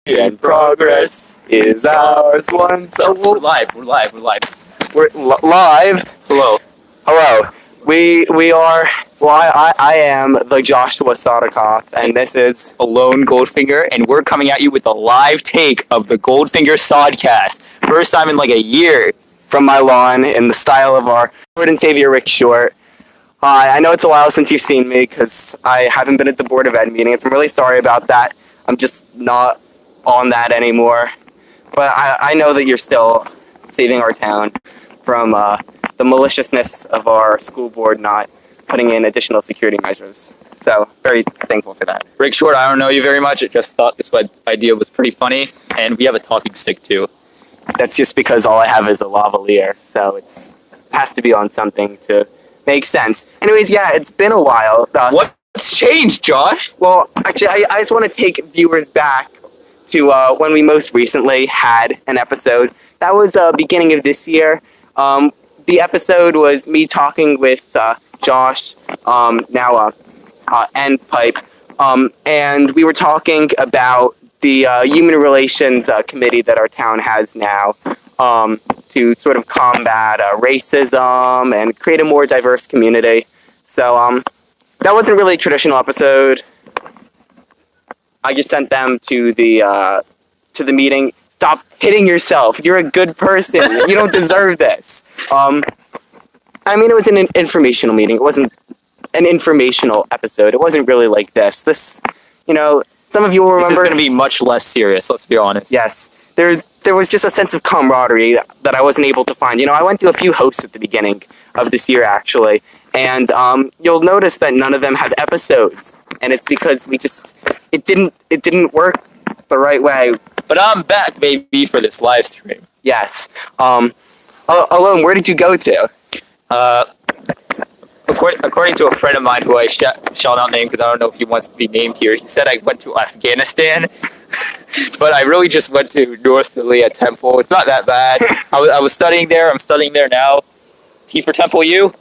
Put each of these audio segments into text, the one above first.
and progress is ours once. We're live. We're live. Hello. We are. Well, I am the Joshua Sodcast, and this is Alon, Goldfinger, and we're coming at you with a live take of the Goldfinger Sodcast. First time in like a year. from my lawn in the style of our Lord and Savior Rick Short. I know it's a while since you've seen me because I haven't been at the Board of Ed meetings. I'm really sorry about that. I'm just not on that anymore. But I know that you're still saving our town from the maliciousness of our school board not putting in additional security measures. So, very thankful for that. Rick Short, I don't know you very much. I just thought this idea was pretty funny, and we have a talking stick too. That's just because all I have is a lavalier, so it has to be on something to make sense. Anyways, yeah, it's been a while. What's changed, Josh? Well, actually, I just want to take viewers back to when we most recently had an episode. That was beginning of this year. The episode was me talking with Josh, now End Pipe, and we were talking about the Human Relations Committee that our town has now to sort of combat racism and create a more diverse community. So that wasn't really a traditional episode. I just sent them to the meeting. Stop hitting yourself. You're a good person. You don't deserve this. I mean, it was an informational meeting. It wasn't an informational episode. It wasn't really like this. This, some of you will remember. This is going to be much less serious, let's be honest. Yes. There was just a sense of camaraderie that I wasn't able to find. I went to a few hosts at the beginning of this year, actually. And you'll notice that none of them have episodes. And it's because it didn't work the right way. But I'm back, baby, for this live stream. Yes. Alon, where did you go to? According to a friend of mine who I shall not name because I don't know if he wants to be named here, he said I went to Afghanistan, but I really just went to North Philly at Temple. It's not that bad. I was studying there. I'm studying there now. T for Temple U.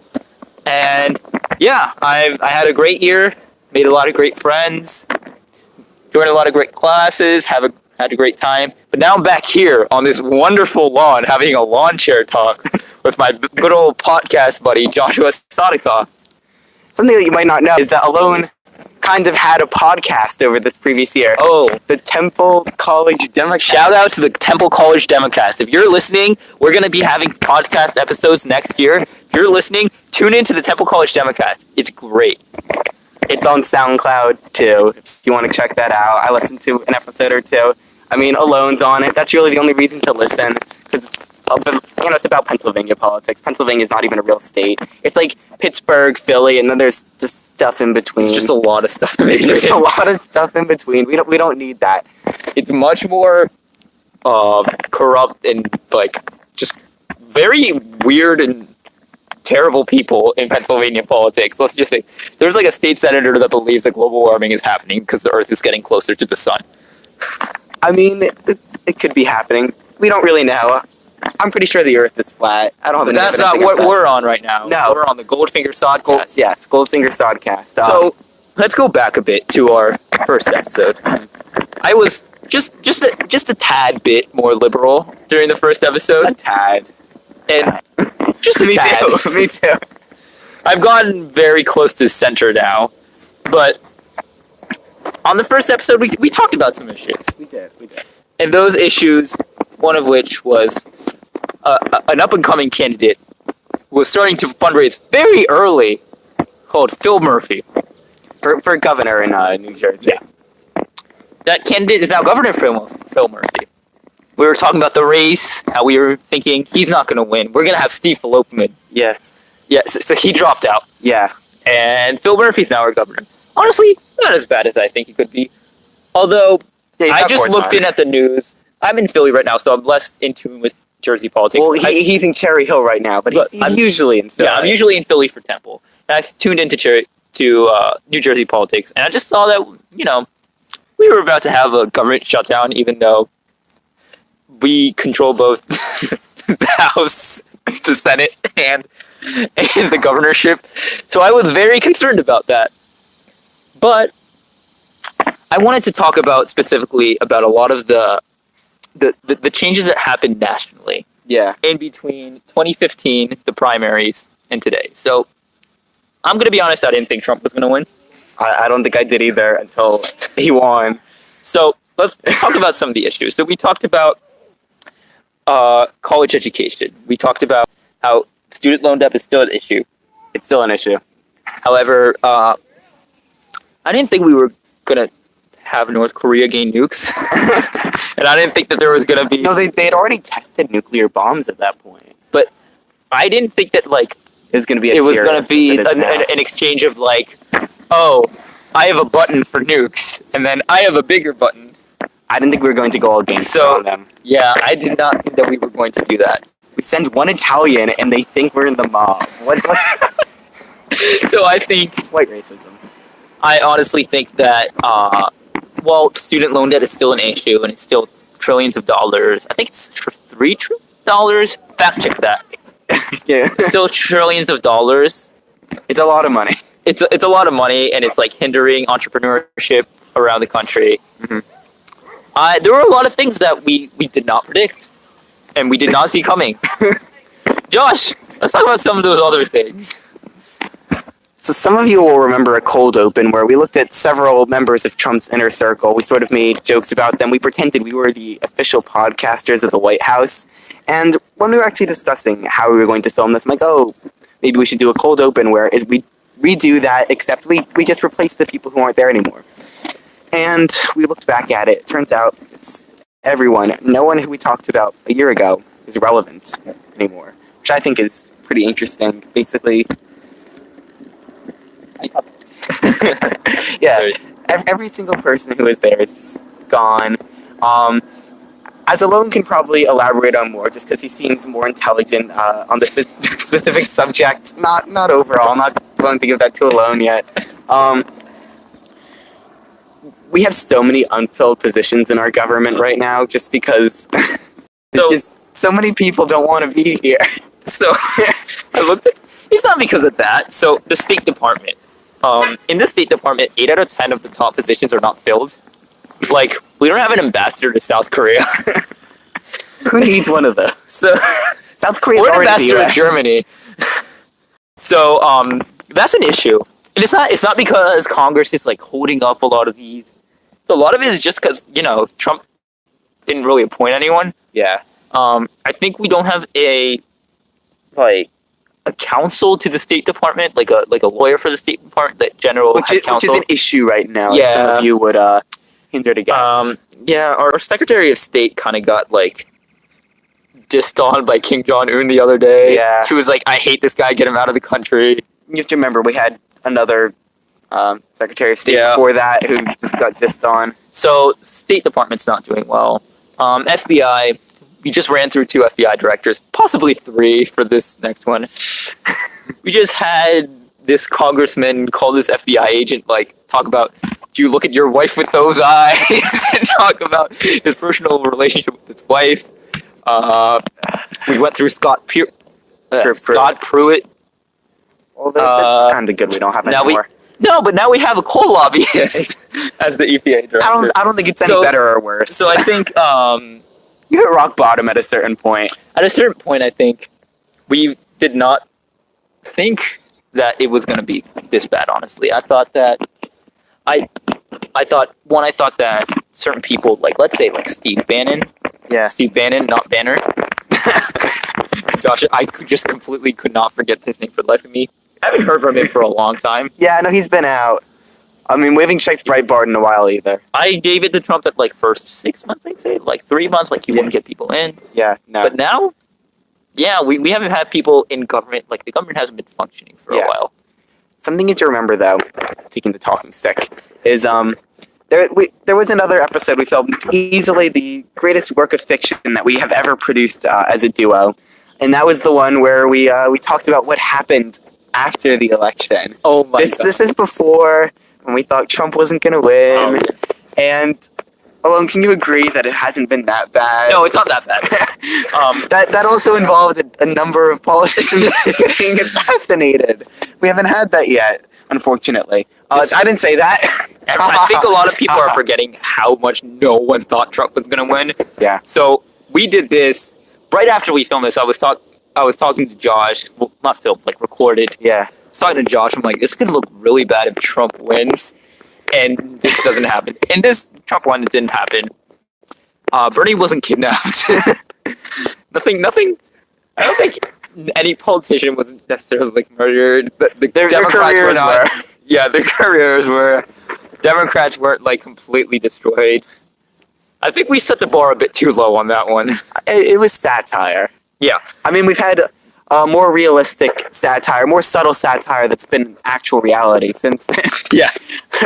And yeah, I had a great year, made a lot of great friends, joined a lot of great classes, had a great time. But now I'm back here on this wonderful lawn having a lawn chair talk with my good old podcast buddy, Joshua Sodcast. Something that you might not know is that Alon kind of had a podcast over this previous year. Oh. The Temple College Democast. Shout out to the Temple College Democast. If you're listening, we're going to be having podcast episodes next year. If you're listening, tune into the Temple College Democast. It's great. It's on SoundCloud, too, if you want to check that out. I listened to an episode or two. I mean, Alon's on it. That's really the only reason to listen, because it's about Pennsylvania politics. Pennsylvania is not even a real state. It's like Pittsburgh, Philly, and then there's just stuff in between. It's just a lot of stuff in between. There's a lot of stuff in between. We don't need that. It's much more corrupt and just very weird and terrible people in Pennsylvania politics. Let's just say there's a state senator that believes that global warming is happening because the Earth is getting closer to the sun. I mean, it could be happening. We don't really know. I'm pretty sure the Earth is flat. I don't have any That's not what we're on right now. No. We're on the Goldfinger Sodcast. Yes, Goldfinger Sodcast. So let's go back a bit to our first episode. I was just a tad bit more liberal during the first episode. A tad. And just a tad. Me too. I've gotten very close to center now. But on the first episode, we talked about some issues. We did. And those issues, one of which was an up-and-coming candidate was starting to fundraise very early called Phil Murphy. For governor in New Jersey. Yeah. That candidate is now Governor Phil Murphy. We were talking about the race, how we were thinking he's not going to win. We're going to have Steve Philopman. Yeah. Yeah, so he dropped out. Yeah. And Phil Murphy's now our governor. Honestly, not as bad as I think he could be. Although, I just looked in at the news. I'm in Philly right now, so I'm less in tune with Jersey politics. Well, he's in Cherry Hill right now, but he's usually in Philly. Yeah, I'm usually in Philly for Temple. And I tuned into New Jersey politics, and I just saw that, we were about to have a government shutdown, even though we control both the House, the Senate, and the governorship. So I was very concerned about that. But I wanted to talk about specifically about a lot of the changes that happened nationally Yeah. in between 2015, the primaries, and today. So I'm going to be honest, I didn't think Trump was going to win. I don't think I did either until he won. So let's talk about some of the issues. So we talked about college education. We talked about how student loan debt is still an issue. It's still an issue. However, I didn't think we were going to have North Korea gain nukes. And I didn't think that there was going to be... No, they had already tested nuclear bombs at that point. But I didn't think that, like... It was going to be an exchange of, like, oh, I have a button for nukes, and then I have a bigger button. I didn't think we were going to go all games on them. Yeah, I did not think that we were going to do that. We send one Italian, and they think we're in the mob. What? So I think... It's white racism. I honestly think that, student loan debt is still an issue, and it's still trillions of dollars. I think it's $3 trillion. Fact check that. Yeah. It's still trillions of dollars. It's a lot of money. It's a lot of money, and it's like hindering entrepreneurship around the country. Mm-hmm. There were a lot of things that we did not predict, and we did not see coming. Josh, let's talk about some of those other things. So some of you will remember a cold open where we looked at several members of Trump's inner circle. We sort of made jokes about them. We pretended we were the official podcasters of the White House. And when we were actually discussing how we were going to film this, I'm like, oh, maybe we should do a cold open where we redo that, except we just replace the people who aren't there anymore. And we looked back at it. Turns out it's everyone. No one who we talked about a year ago is relevant anymore, which I think is pretty interesting. Basically... Yeah, every single person who was there is just gone. As Alon can probably elaborate on more, just because he seems more intelligent on the specific subject. Not overall. I'm not going to give that to Alon yet. We have so many unfilled positions in our government right now, just because so many people don't want to be here. So I looked at. It's not because of that. So the State Department. In the State Department, 8 out of 10 of the top positions are not filled. Like, we don't have an ambassador to South Korea. Who needs one of those? So South Korea or an ambassador to Germany. So that's an issue. And it's not because Congress is like holding up a lot of these. So a lot of it is just because, Trump didn't really appoint anyone. Yeah. I think we don't have a counsel to the State Department, like a lawyer for the State Department, that general which is an issue right now. Yeah. Some of you would hinder to guess. Our Secretary of State kind of got like dissed on by Kim Jong-un the other day. Yeah. She was like, I hate this guy, get him out of the country. You have to remember we had another Secretary of State before that who just got dissed on. So State Department's not doing well. FBI, we just ran through 2 FBI directors, possibly 3 for this next one. We just had this congressman call this FBI agent, talk about, do you look at your wife with those eyes? And talk about his personal relationship with his wife. We went through Scott Pruitt. Well, that's kind of good. We don't have anymore. But now we have a coal lobbyist as the EPA director. I don't think it's any better or worse. So I think you hit rock bottom at a certain point. At a certain point, I think we did not think that it was going to be this bad. Honestly, I thought that I thought that certain people, let's say Steve Bannon. Yeah. Steve Bannon, not Banner. Josh, I just completely could not forget his name for the life of me. I haven't heard from him for a long time. Yeah, no, he's been out. I mean, we haven't checked Breitbart in a while either. I gave it to Trump that first 6 months, I'd say, 3 months, he wouldn't get people in. Yeah, no. But now, we haven't had people in government, the government hasn't been functioning for a while. Something to remember, though, taking the talking stick, is there was another episode we filmed, easily the greatest work of fiction that we have ever produced as a duo. And that was the one where we talked about what happened after the election. Oh my God. This is before when we thought Trump wasn't going to win. Oh, yes. And Alon, can you agree that it hasn't been that bad? No, it's not that bad. That also involved a number of politicians getting assassinated. We haven't had that yet, unfortunately. I didn't say that. I think a lot of people are forgetting how much no one thought Trump was going to win. Yeah. So we did this right after we filmed this. I was talking to Josh. Well, not filmed, like recorded. Yeah. I was talking to Josh. I'm like, this is going to look really bad if Trump wins. And this doesn't happen. And this Trump won, it didn't happen. Bernie wasn't kidnapped. Nothing. I don't think any politician was necessarily like murdered, but the Democrats were not. Yeah, their careers were. Democrats weren't like completely destroyed. I think we set the bar a bit too low on that one. It was satire. Yeah. I mean, we've had more realistic satire, more subtle satire that's been actual reality since then. Yeah.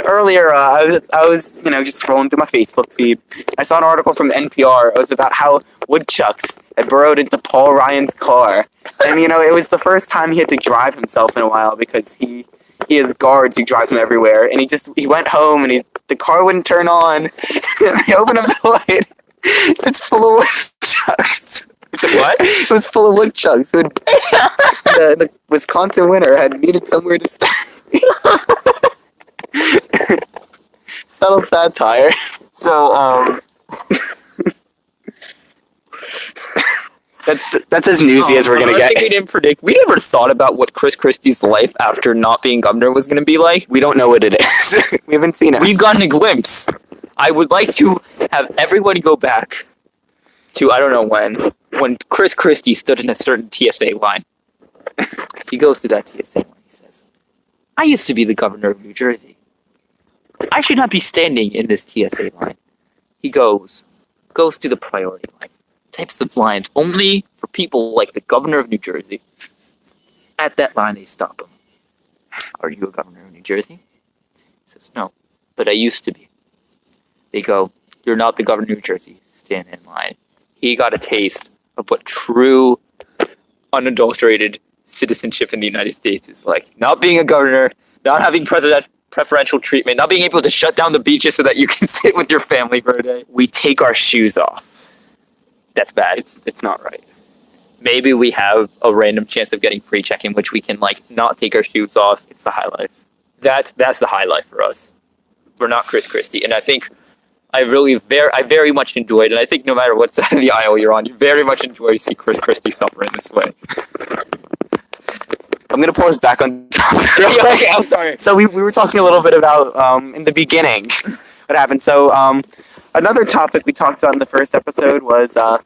Earlier, I was just scrolling through my Facebook feed. I saw an article from NPR. It was about how woodchucks had burrowed into Paul Ryan's car, and it was the first time he had to drive himself in a while because he has guards who drive him everywhere, and he went home and the car wouldn't turn on. And they opened up the light. It's full of woodchucks. It's a what? It was full of woodchucks. The Wisconsin winter had needed somewhere to stay. Subtle satire. So, that's as newsy as we're gonna get. We didn't predict. We never thought about what Chris Christie's life after not being governor was gonna be like. We don't know what it is. We haven't seen it. We've gotten a glimpse. I would like to have everybody go back to I don't know when Chris Christie stood in a certain TSA line. He goes to that TSA line. He says, "I used to be the governor of New Jersey. I should not be standing in this TSA line." He goes to the priority line. Types of lines only for people like the governor of New Jersey. At that line, they stop him. "Are you a governor of New Jersey?" He says, "No, but I used to be." They go, "You're not the governor of New Jersey. Stand in line." He got a taste of what true, unadulterated citizenship in the United States is like. Not being a governor, not having preferential treatment, not being able to shut down the beaches so that you can sit with your family for a day. We take our shoes off. That's bad. It's not right. Maybe we have a random chance of getting pre-check in which we can not take our shoes off. It's the high life. That's the high life for us. We're not Chris Christie, and I think I very much enjoyed, and I think no matter what side of the aisle you're on, you very much enjoy to see Chris Christie suffer in this way. I'm gonna pause back on topic. Okay, I'm sorry. So we were talking a little bit about in the beginning what happened. So another topic we talked about in the first episode was the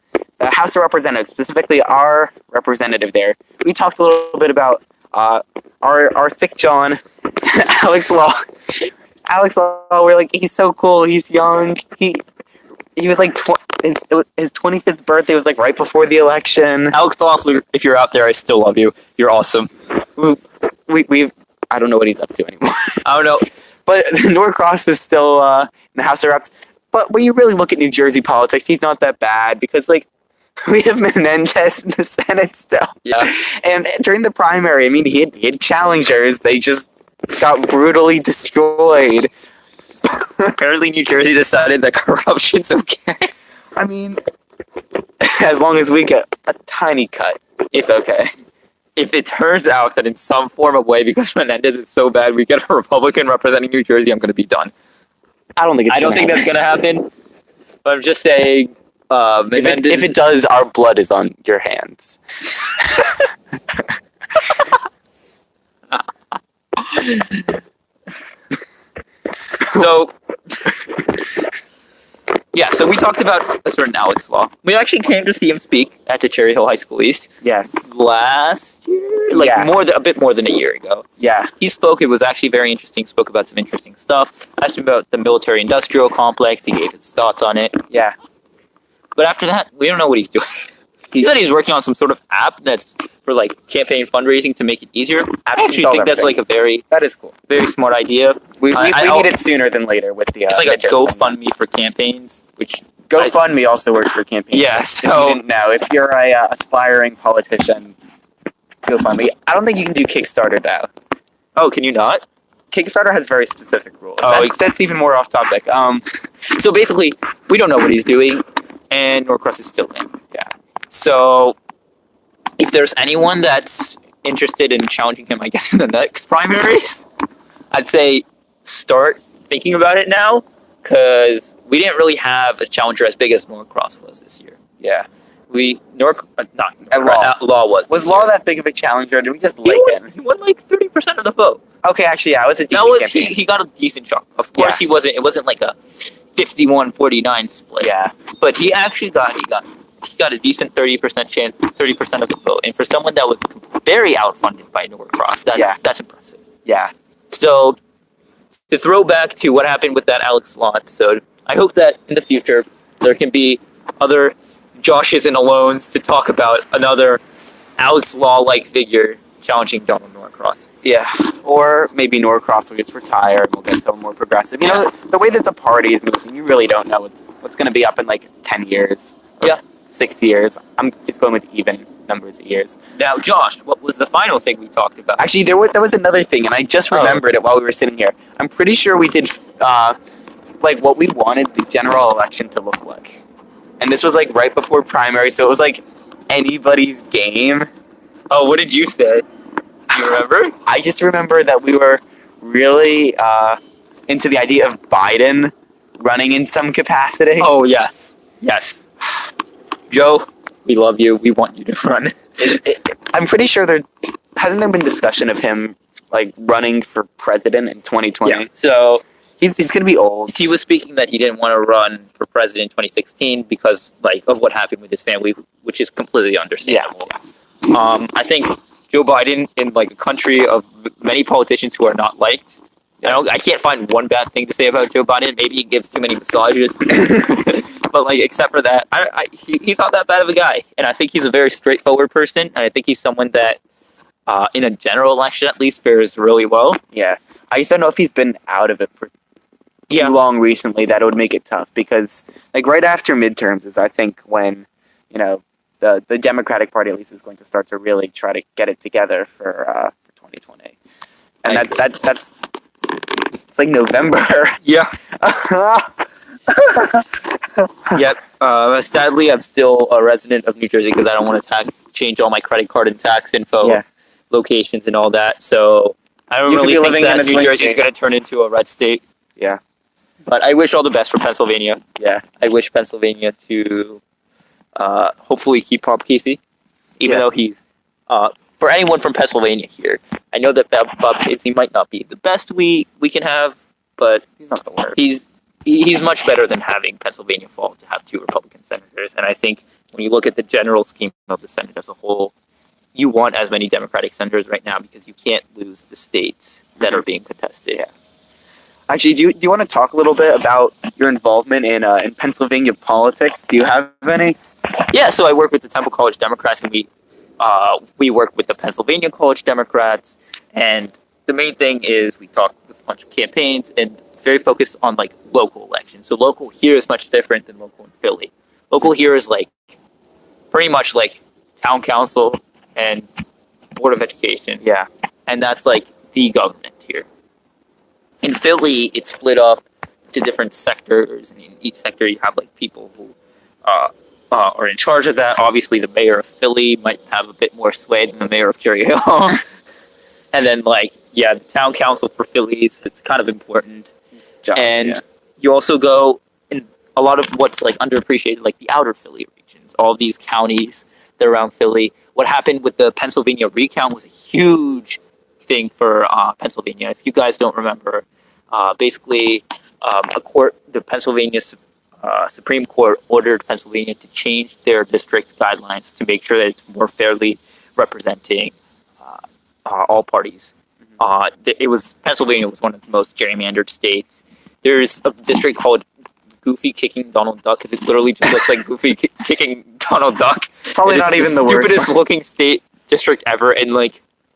House of Representatives, specifically our representative there. We talked a little bit about our thick John, Alex Law. Alex Law, we're like, he's so cool. He's young. He was like his 25th birthday was like right before the election. Alex Law, if you're out there, I still love you. You're awesome. We've I don't know what he's up to anymore. I don't know. But Norcross is still in the House of Reps. But when you really look at New Jersey politics, he's not that bad because we have Menendez in the Senate still. Yeah. And during the primary, I mean, he had challengers. They just got brutally destroyed. Apparently, New Jersey decided that corruption's okay. I mean, as long as we get a tiny cut, it's okay. If it turns out that in some form of way, because Menendez is so bad, we get a Republican representing New Jersey, I'm going to be done. I don't think that's going to happen. But I'm just saying, Menendez. If it does, our blood is on your hands. So, yeah, so we talked about a certain Alex Law. We actually came to see him speak at the Cherry Hill High School East. Yes. Last year? A bit more than a year ago. Yeah. He spoke, it was actually very interesting, spoke about some interesting stuff. Asked him about the military-industrial complex, he gave his thoughts on it. Yeah. But after that, we don't know what he's doing. He said he's working on some sort of app that's for campaign fundraising to make it easier. I actually think that's that is cool. Very smart idea. We need it sooner than later with the. It's like a GoFundMe for campaigns, which GoFundMe also works for campaigns. Yeah, so you didn't know, if you're a aspiring politician, GoFundMe. I don't think you can do Kickstarter though. Oh, can you not? Kickstarter has very specific rules. Oh, That's even more off topic. So basically, we don't know what he's doing, and Norcross is still in. Yeah. So if there's anyone that's interested in challenging him, I guess in the next primaries, I'd say start thinking about it now, because we didn't really have a challenger as big as Norcross was this year. Yeah. Law was. Was this Law year. that big of a challenger? Did we just He like won, him? he won like 30% of the vote. Okay, actually, yeah, it was a decent That was campaign. he got a decent chunk. Of course, Yeah. It wasn't like a 51-49 split. Yeah. But he actually got a decent 30% chance, 30% of the vote. And for someone that was very outfunded by Norcross, that's impressive. Yeah. So to throw back to what happened with that Alex Law episode, I hope that in the future there can be other Joshes and Alons to talk about another Alex Law-like figure challenging Donald Norcross. Yeah. Or maybe Norcross will just retire and we'll get someone more progressive. You know, the way that the party is moving, you really don't know what's going to be up in like 10 years. Or Yeah. 6 years. I'm just going with even numbers of years. Now, Josh, what was the final thing we talked about? Actually, there was another thing, and I just remembered it while we were sitting here. I'm pretty sure we did like what we wanted the general election to look like. And this was like right before primary, so it was like anybody's game. Oh, what did you say? You remember? I just remember that we were really into the idea of Biden running in some capacity. Oh, yes. Yes. Joe, we love you. We want you to run. I'm pretty sure there hasn't been discussion of him like running for president in 2020. Yeah. So He's gonna be old. he was speaking that he didn't want to run for president in 2016 because like of what happened with his family, which is completely understandable. Yes. I think Joe Biden, in like a country of many politicians who are not liked, I can't find one bad thing to say about Joe Biden. Maybe he gives too many massages, but like except for that, he's not that bad of a guy, and I think he's a very straightforward person, and I think he's someone that, in a general election at least, fares really well. Yeah. I just don't know if he's been out of it for too long recently. That would make it tough because like right after midterms is I think when the Democratic Party at least is going to start to really try to get it together for 2020, and that's it's like November. Yeah. Yep. Sadly, I'm still a resident of New Jersey because I don't want to change all my credit card and tax info, locations, and all that. So I don't really think that New Jersey is going to turn into a red state. Yeah. But I wish all the best for Pennsylvania. Yeah. I wish Pennsylvania to hopefully keep Bob Casey, even though he's for anyone from Pennsylvania here. I know that Bob Casey might not be the best we can have, but He's not the worst. He's much better than having Pennsylvania fall to have two Republican senators. And I think when you look at the general scheme of the Senate as a whole, you want as many Democratic senators right now because you can't lose the states that are being contested. Yeah. Actually, do you want to talk a little bit about your involvement in Pennsylvania politics? Do you have any? Yeah, so I work with the Temple College Democrats, and we work with the Pennsylvania College Democrats. And the main thing is we talk with a bunch of campaigns and very focused on like local elections. So local here is much different than local in Philly. Local here is like pretty much like town council and board of education. Yeah. And that's like the government here. In Philly, it's split up to different sectors, and in each sector you have like people who are in charge of that. Obviously, the mayor of Philly might have a bit more sway than the mayor of Cherry Hill. And then the town council for Phillies, it's kind of important. You also go in a lot of what's like underappreciated, like the outer Philly regions, all of these counties that are around Philly. What happened with the Pennsylvania recount was a huge thing for Pennsylvania. If you guys don't remember, basically the Pennsylvania Supreme Court ordered Pennsylvania to change their district guidelines to make sure that it's more fairly representing all parties. Pennsylvania was one of the most gerrymandered states. There's a district called Goofy Kicking Donald Duck because it literally just looks like Goofy kicking Donald Duck. Probably not even the worst. Stupidest looking state district ever, and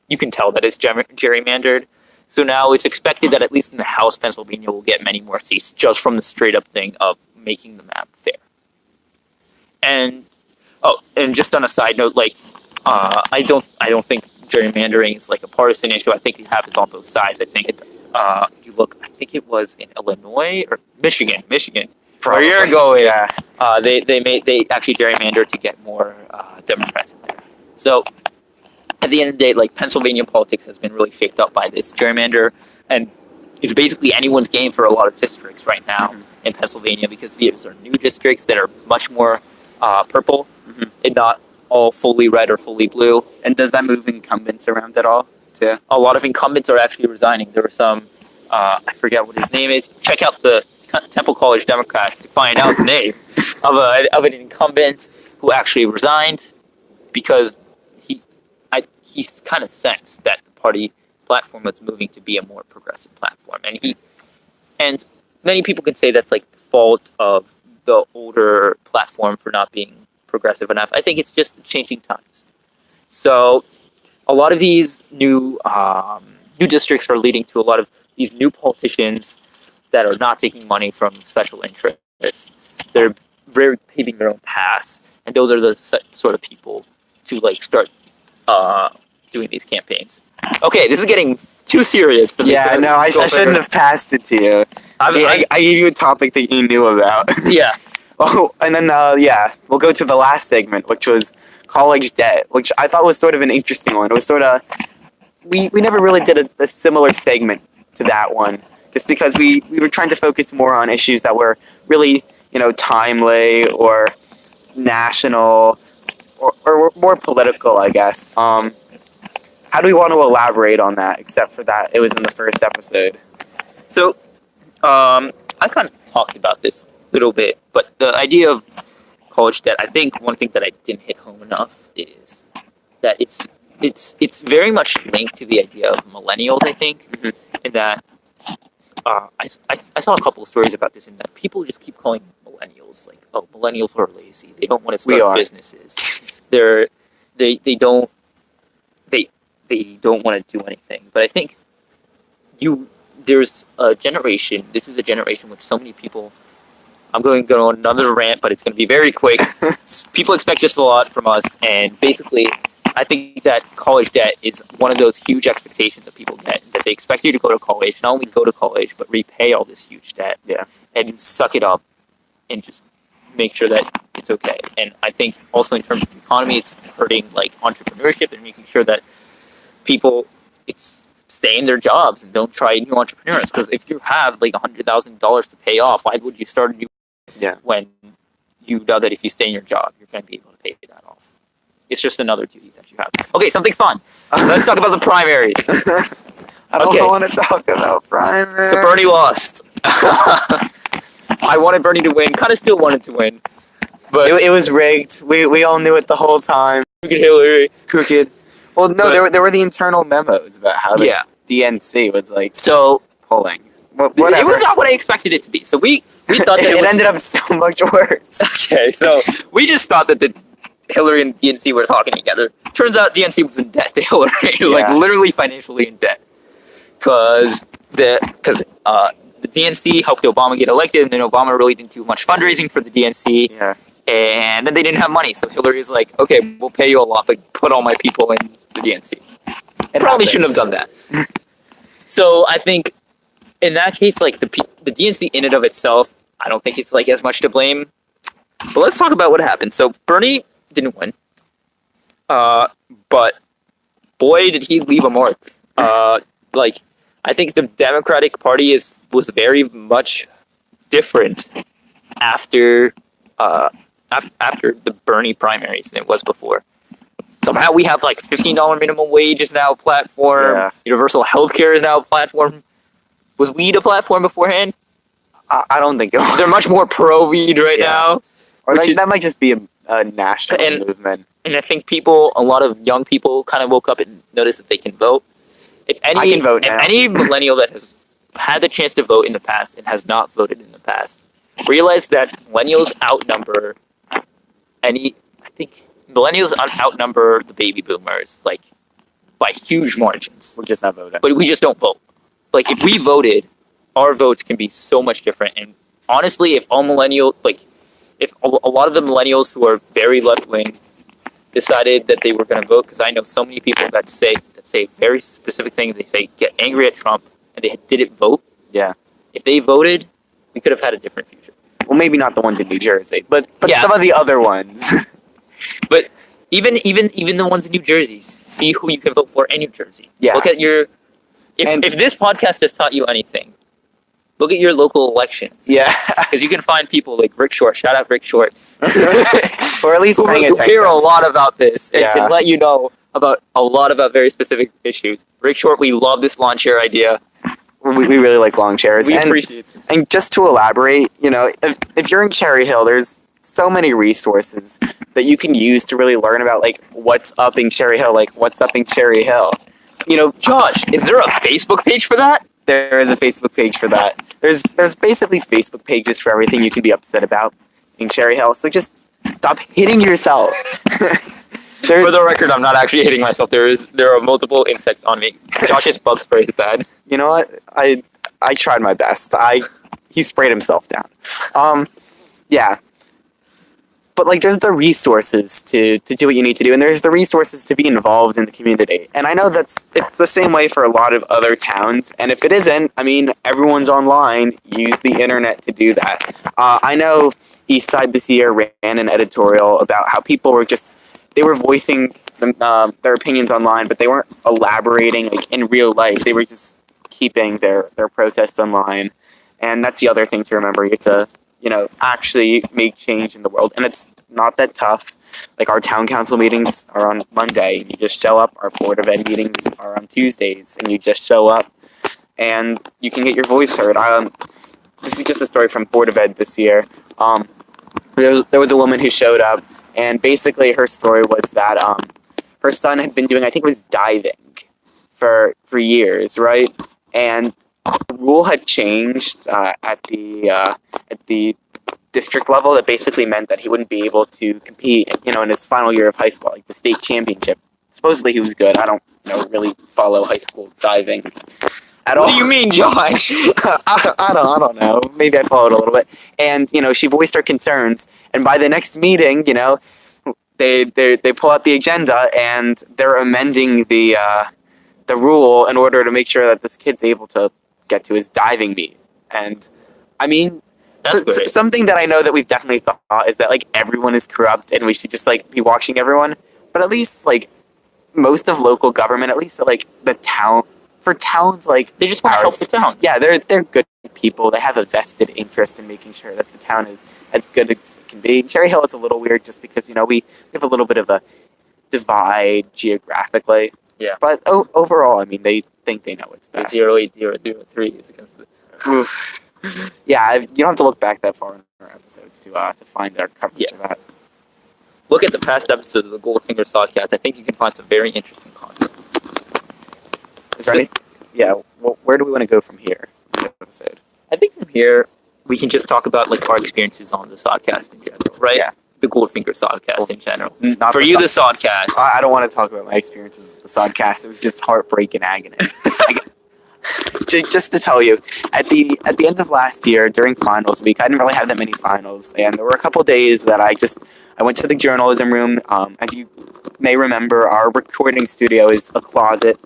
you can tell that it's gerrymandered. So now it's expected that at least in the House, Pennsylvania will get many more seats just from the straight up thing of making the map fair. And just on a side note, I don't think gerrymandering is like a partisan issue. I think it happens on both sides. I think you look, I think it was in Illinois or Michigan, where Probably. you're going. Yeah. They actually gerrymandered to get more Democrats in there. So at the end of the day, like Pennsylvania politics has been really shaped up by this gerrymander, and it's basically anyone's game for a lot of districts right now in Pennsylvania because these are new districts that are much more purple and not all fully red or fully blue. And does that move incumbents around at all? Too? A lot of incumbents are actually resigning. There were some, I forget what his name is. Check out the Temple College Democrats to find out the name of an incumbent who actually resigned because he's kind of sensed that the party platform was moving to be a more progressive platform, and many people can say that's like the fault of the older platform for not being progressive enough. I think it's just the changing times. So a lot of these new districts are leading to a lot of these new politicians that are not taking money from special interests. They're very paving their own paths, and those are the sort of people to like start doing these campaigns. Okay, this is getting too serious for me. Yeah, no, I shouldn't have passed it to you. I gave you a topic that you knew about. Yeah. Oh, and then we'll go to the last segment, which was college debt, which I thought was sort of an interesting one. It was sort of we never really did a similar segment to that one, just because we were trying to focus more on issues that were really timely or national or more political, I guess. How do we want to elaborate on that? Except for that, it was in the first episode. So, I kind of talked about this a little bit, but the idea of college debt, I think one thing that I didn't hit home enough is that it's very much linked to the idea of millennials. I think, in that I saw a couple of stories about this, in that people just keep calling millennials like, oh, millennials are lazy. They don't want to start businesses. They don't want to do anything. But I think there's a generation. This is a generation which so many people. I'm going to go on another rant, but it's going to be very quick. People expect just a lot from us, and basically, I think that college debt is one of those huge expectations that people get. That they expect you to go to college, not only go to college, but repay all this huge debt. Yeah. And suck it up, and just make sure that it's okay. And I think also in terms of the economy, it's hurting like entrepreneurship and making sure that people stay in their jobs and don't try new entrepreneurs. Because if you have like $100,000 to pay off, why would you start a new when you know that if you stay in your job, you're going to be able to pay that off? It's just another duty that you have. Okay, something fun. Let's talk about the primaries. I don't want to talk about primaries. So Bernie lost. I wanted Bernie to win. Kind of still wanted to win. But it was rigged. We all knew it the whole time. Crooked Hillary. Crooked. Well, no, there were the internal memos about how the DNC was like polling. Whatever. It was not what I expected it to be. So we thought that it ended up so much worse. Okay, so we just thought that the Hillary and DNC were talking together. Turns out DNC was in debt to Hillary, like literally financially in debt, because the DNC helped Obama get elected, and then Obama really didn't do much fundraising for the DNC. Yeah. And then they didn't have money, so Hillary's like, okay, we'll pay you a lot, but put all my people in the DNC. And probably shouldn't have done that. So I think in that case, like the DNC in and of itself, I don't think it's like as much to blame. But let's talk about what happened. So Bernie didn't win, but boy, did he leave a mark. Like I think the Democratic Party was very much different after the Bernie primaries than it was before. Somehow we have like $15 minimum wage is now a platform. Yeah. Universal healthcare is now a platform. Was weed a platform beforehand? I don't think it was. They're much more pro weed right now. Or that might just be a national movement. And I think a lot of young people kind of woke up and noticed that they can vote. I can vote now. Any millennial that has had the chance to vote in the past and has not voted in the past, realize that millennials outnumber outnumber the baby boomers like by huge margins. We're just not voting. But we just don't vote. Like if we voted, our votes can be so much different. And honestly, if a lot of the millennials who are very left wing decided that they were going to vote, because I know so many people that say very specific things. They say get angry at Trump and they didn't vote. Yeah. If they voted, we could have had a different future. Well, maybe not the ones in New Jersey, but Yeah. some of the other ones. But even the ones in New Jersey, see who you can vote for in New Jersey. Yeah. Look at your And- if this podcast has taught you anything, look at your local elections. Yeah. Because you can find people like Rick Short. Shout out Rick Short. Or at least paying who attention. care a lot about this and Yeah. can let you know about a lot about very specific issues. Rick Short, we love this lawn chair idea. We really like long chairs. We and, appreciate this. And just to elaborate, if you're in Cherry Hill, there's so many resources that you can use to really learn about like what's up in Cherry Hill, Josh, is there a Facebook page for that? There is a Facebook page for that. There's basically Facebook pages for everything you can be upset about in Cherry Hill. So just stop hitting yourself. For the record, I'm not actually hitting myself. There are multiple insects on me. Josh's bug spray is bad. You know what? I tried my best. He sprayed himself down. Yeah. But like, there's the resources to do what you need to do, and there's the resources to be involved in the community. And I know it's the same way for a lot of other towns. And if it isn't, I mean, everyone's online. Use the internet to do that. I know Eastside this year ran an editorial about how people were they were voicing their opinions online, but they weren't elaborating like in real life. They were just keeping their protest online. And that's the other thing to remember. You have to actually make change in the world. And it's not that tough. Like, our town council meetings are on Monday, and you just show up. Our Board of Ed meetings are on Tuesdays, and you just show up, and you can get your voice heard. This is just a story from Board of Ed this year. There was a woman who showed up, and basically her story was that her son had been doing, I think it was diving for years, right? And the rule had changed at the district level that basically meant that he wouldn't be able to compete, in his final year of high school, like the state championship. Supposedly he was good. I don't, really follow high school diving at all. What do you mean, Josh? I don't know. Maybe I followed a little bit. And, she voiced her concerns. And by the next meeting, they pull out the agenda and they're amending the rule in order to make sure that this kid's able to get to his diving meet. And I mean, That's great. something that I know that we've definitely thought is that like everyone is corrupt and we should just like be watching everyone. But at least like most of local government, at least like the town, for towns like They just want to help the town. yeah, they're good people. They have a vested interest in making sure that the town is as good as it can be. Cherry Hill is a little weird just because we have a little bit of a divide geographically. Yeah. But overall, I mean, they think they know what's best. 08003 is against this. Yeah, you don't have to look back that far in our episodes to find our coverage of that. Look at the past episodes of the Goldfinger Sodcast. I think you can find some very interesting content. Is there yeah, well, where do we want to go from here in the episode? I think from here, we can just talk about like our experiences on the Sodcast in general, right? Yeah. The Goldfinger Sodcast in general. Not For you, the Sodcast. I don't want to talk about my experiences with the Sodcast. It was just heartbreak and agony. Just to tell you, at the end of last year, during finals week, I didn't really have that many finals, and there were a couple days that I went to the journalism room. As you may remember, our recording studio is a closet.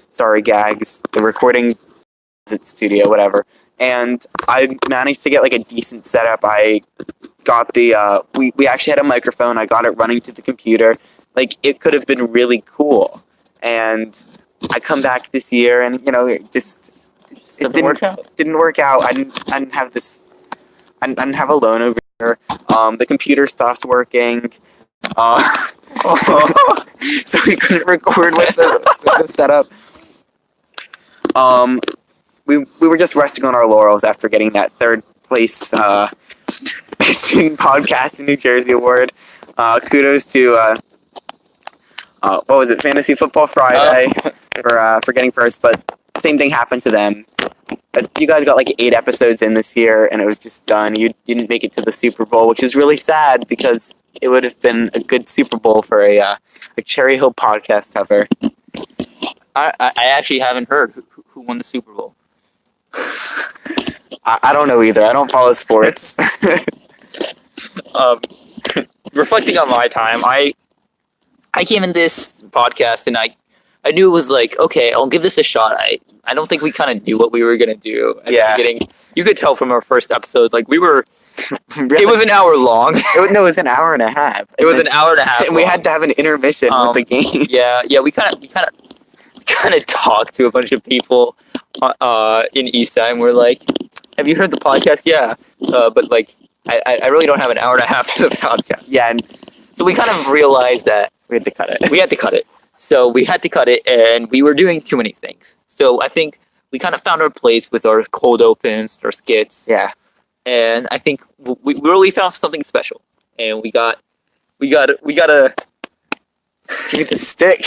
Sorry, gags. The recording studio, whatever. And I managed to get like a decent setup. I got we actually had a microphone. I got it running to the computer. Like, it could have been really cool. And I come back this year and, it just it didn't work out. I didn't have this, I didn't have a loan over here. The computer stopped working. So we couldn't record with the setup. We were just resting on our laurels after getting that third place student podcast in New Jersey award. Kudos to what was it, Fantasy Football Friday for getting first. But same thing happened to them. You guys got like 8 episodes in this year, and it was just done. You didn't make it to the Super Bowl, which is really sad because it would have been a good Super Bowl for a Cherry Hill podcast cover. I actually haven't heard who won the Super Bowl. I don't know either. I don't follow sports. Reflecting on my time, I came in this podcast and I knew it was like, okay, I'll give this a shot. I don't think we kind of knew what we were gonna do at the Yeah. beginning. You could tell from our first episode, like we were. Really? It was an hour long. No, it was an hour and a half. It was an hour and a half. And we had to have an intermission with the game. Yeah. We kind of talked to a bunch of people in Eastside. And we're like, "Have you heard the podcast?" Yeah, but like, I really don't have an hour and a half for the podcast. Yeah, and So we kind of realized that we had to cut it. we had to cut it. So we had to cut it, and we were doing too many things. So I think we kind of found our place with our cold opens, our skits, Yeah. and I think we really found something special. And we got a Give me the stick.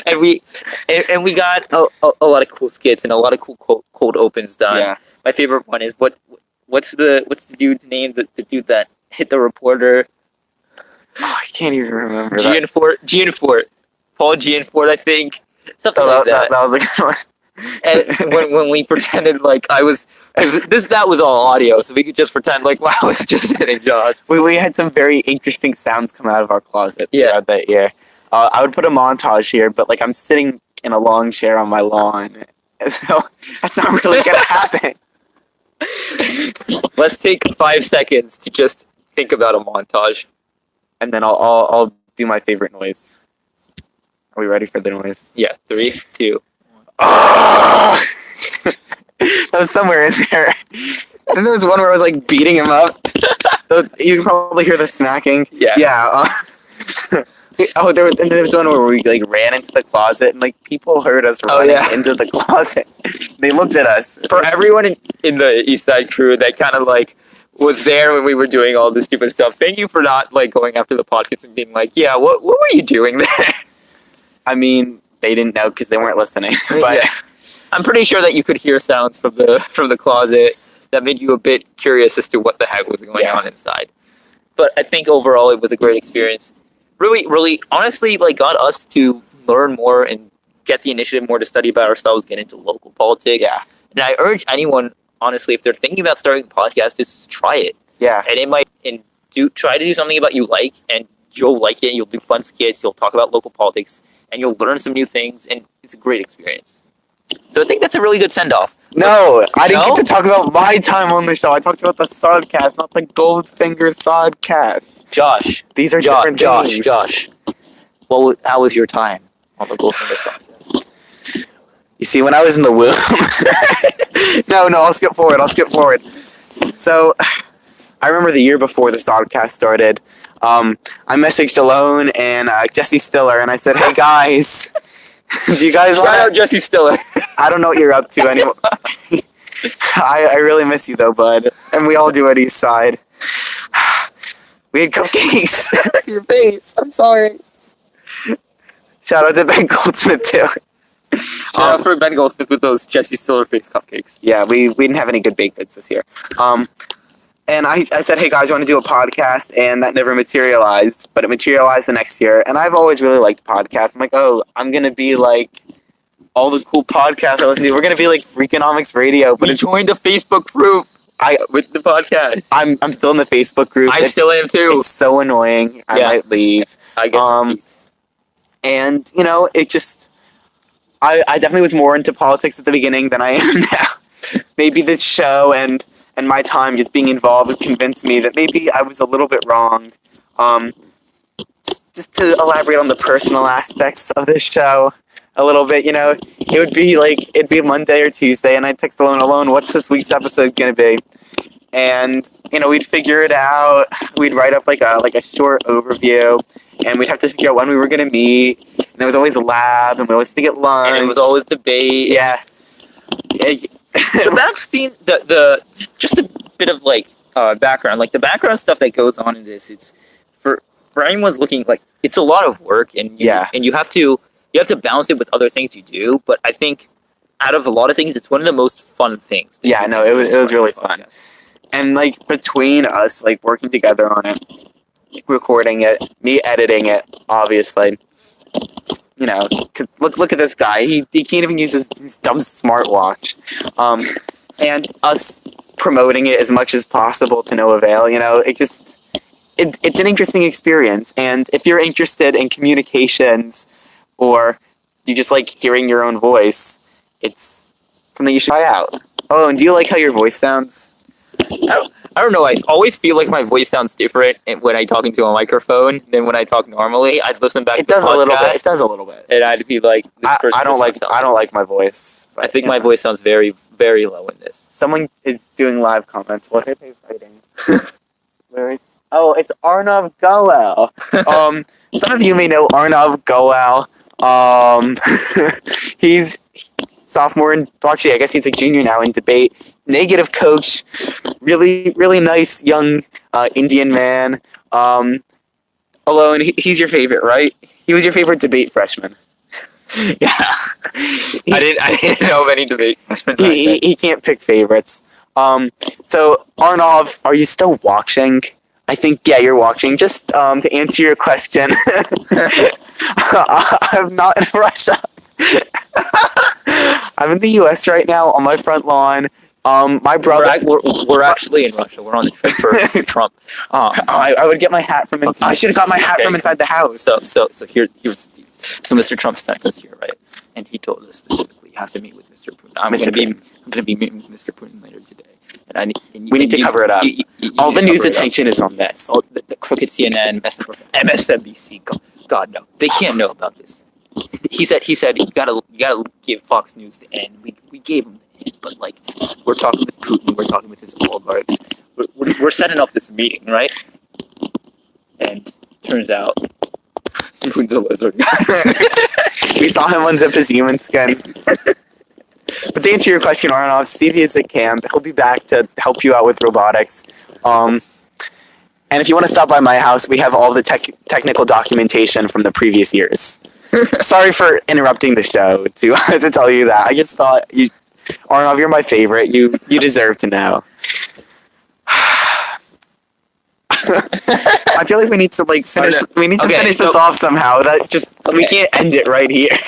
and we got a lot of cool skits and a lot of cool cold opens done. Yeah. My favorite one is what's the dude's name? The dude that hit the reporter. Oh, I can't even remember that. Gianfort, Paul Gianfort, I think, something Oh, like that. that was a good one. And when we pretended like I was, that was all audio, so we could just pretend like wow, I was just sitting Josh. We had some very interesting sounds come out of our closet Yeah. throughout that year. I would put a montage here, but like I'm sitting in a long chair on my lawn, so that's not really gonna happen. Let's take 5 seconds to just think about a montage. And then I'll do my favorite noise. Are we ready for the noise? Yeah, 3, 2. Oh! That was somewhere in there. And there was one where I was like beating him up. You can probably hear the smacking. Yeah. Yeah. And there was one where we like ran into the closet and like people heard us running into the closet. They looked at us. For everyone in the East Side crew that kind of like was there when we were doing all this stupid stuff, thank you for not like going after the podcast and being like, yeah, what were you doing there? I mean, they didn't know because they weren't listening. But Yeah. I'm pretty sure that you could hear sounds from the closet that made you a bit curious as to what the heck was going on inside. But I think overall it was a great experience. Really, really, honestly, like got us to learn more and get the initiative more to study about ourselves, get into local politics. Yeah. And I urge anyone, honestly, if they're thinking about starting a podcast, just try it. yeah. And it might try to do something about you like, and you'll like it. You'll do fun skits. You'll talk about local politics, and you'll learn some new things. And it's a great experience. So I think that's a really good send off. No, I didn't No? get to talk about my time on the show. I talked about the Sodcast, not the Goldfinger Sodcast. Josh, These are different things. Josh. How was your time on the Goldfinger Sodcast? You see, when I was in the womb... No, I'll skip forward. So, I remember the year before the Sodcast started, I messaged Alon and Jesse Stiller, and I said, hey guys, do you guys Shout out want Jesse Stiller. I don't know what you're up to anymore. I really miss you though, bud. And we all do at East Side. We had cupcakes. Your face. I'm sorry. Shout out to Ben Goldsmith too. Shout out for Ben Goldsmith with those Jesse Stiller face cupcakes. Yeah, we didn't have any good baked goods this year. And I said, hey guys, you want to do a podcast? And that never materialized, but it materialized the next year. And I've always really liked podcasts. I'm like, oh, I'm going to be like all the cool podcasts I listen to. We're going to be like Freakonomics Radio. But We joined a Facebook group with the podcast. I'm still in the Facebook group. I still am too. It's so annoying. I Yeah. might leave. I guess. And, it just... I definitely was more into politics at the beginning than I am now. Maybe this show and my time just being involved convinced me that maybe I was a little bit wrong. Just to elaborate on the personal aspects of this show a little bit, it would be like, it'd be Monday or Tuesday, and I'd text Alon, what's this week's episode going to be? And, we'd figure it out. We'd write up like a short overview, and we'd have to figure out when we were going to meet. And there was always a lab, and we always had to get lunch. And it was always debate. Yeah. The back scene, the just a bit of like background, like the background stuff that goes on in this. It's for anyone's looking like it's a lot of work, and you have to balance it with other things you do. But I think out of a lot of things, it's one of the most fun things. Yeah, no, it was really fun. And like between us, like working together on it, recording it, me editing it, obviously. 'Cause look at this guy. He can't even use his dumb smartwatch. And us promoting it as much as possible to no avail. It's an interesting experience. And if you're interested in communications, or you just like hearing your own voice, It's something you should try out. Oh, and do you like how your voice sounds? I don't know. I always feel like my voice sounds different when I talk into a microphone than when I talk normally. I'd listen back. It to does the a little bit. podcast, It does a little bit. and I'd be like, this person I don't does like. not sound I don't like my voice. I think my voice sounds very, very low in this. Someone is doing live comments. What are they writing? Where is? Oh, it's Arnav Goel. Some of you may know Arnav Goel. He's sophomore in. Well, actually, I guess he's a junior now in debate. Negative coach. Really, really nice young Indian man. Alon, he's your favorite, right? He was your favorite debate freshman. Yeah, I didn't know of any debate freshmen. He can't pick favorites. So Arnav, are you still watching? I think you're watching. Just to answer your question, I'm not in Russia. I'm in the U.S. right now on my front lawn. My brother. We're actually in Russia. We're on the trip for Mr. Trump. I would get my hat from. I should have got my hat from inside the house. So Mr. Trump sent us here, right? And he told us specifically, you have to meet with Mr. Putin. I'm going to be meeting with Mr. Putin later today. And we need to cover it up. All the news attention is on this. All the crooked CNN, MSNBC. God no, they can't know about this. He said you gotta give Fox News the end. We gave him the end, but like we're talking with Putin, we're talking with his oligarchs. We're setting up this meeting, right? And turns out Putin's a lizard. We saw him unzip his human skin. But to answer your question, Arnav, Stevie is at camp. He'll be back to help you out with robotics. And if you want to stop by my house, we have all the technical documentation from the previous years. Sorry for interrupting the show to tell you that. I just thought Arnav, you're my favorite. You deserve to know. I feel like we need to finish. We need to finish this off somehow. We can't end it right here.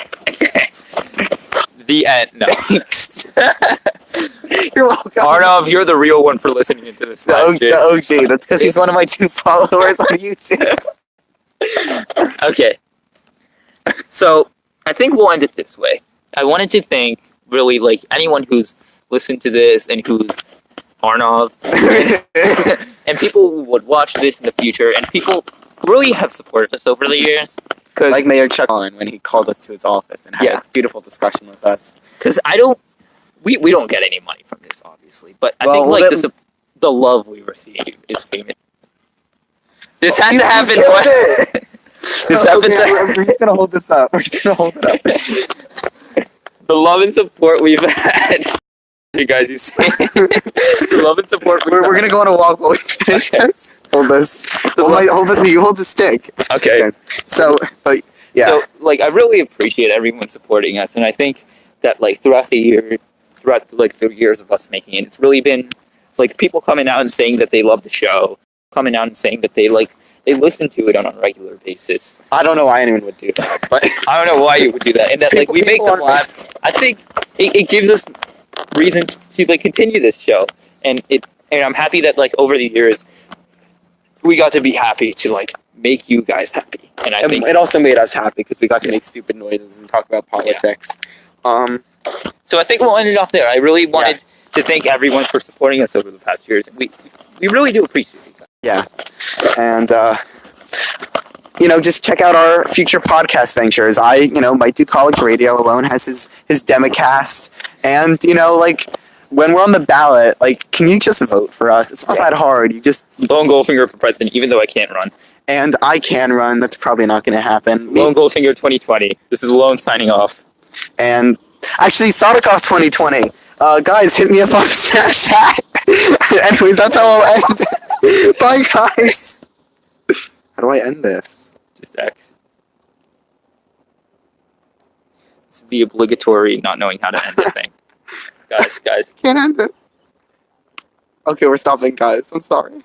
The end. No. You're welcome. Arnav, you're the real one for listening into this. The OG. That's because he's one of my 2 followers on YouTube. Okay. So I think we'll end it this way. I wanted to thank really anyone who's listened to this and who's Arnav and people who would watch this in the future and people who really have supported us over the years. Like Mayor Chuck Allen when he called us to his office and had a beautiful discussion with us. Because we don't get any money from this, obviously, but I think the love we receive is famous. This had to happen. We're just gonna hold this up. We're just gonna hold it up. The love and support we've had. You guys, you see? The love and support. We're gonna go on a walk while we finish this. Hold this. Hold it. You hold the stick. Okay. So, yeah. So, I really appreciate everyone supporting us, and I think that throughout the years of us making it, it's really been people coming out and saying that they love the show, coming out and saying that they listen to it on a regular basis. I don't know why anyone would do that, but I don't know why you would do that, and that we make them laugh. I think it gives us reason to continue this show, and I'm happy that over the years we got to be happy to make you guys happy, and I think it also made us happy because we got to make stupid noises and talk about politics. Yeah. So I think we'll end it off there. I really wanted to thank everyone for supporting us over the past years. We really do appreciate it. Yeah, and just check out our future podcast ventures. I might do college radio. Alon has his Democast, and when we're on the ballot, can you just vote for us? It's not that hard. You just Lone Goldfinger for president, even though I can't run. And I can run. That's probably not going to happen. Lone Goldfinger 2020. This is Alon signing off. And actually, Sodcast 2020. Guys, hit me up on Snapchat. Anyways, that's how I'll end. Bye, guys. How do I end this? Just X. This is the obligatory not knowing how to end the thing. Guys. Can't end this. Okay, we're stopping, guys. I'm sorry.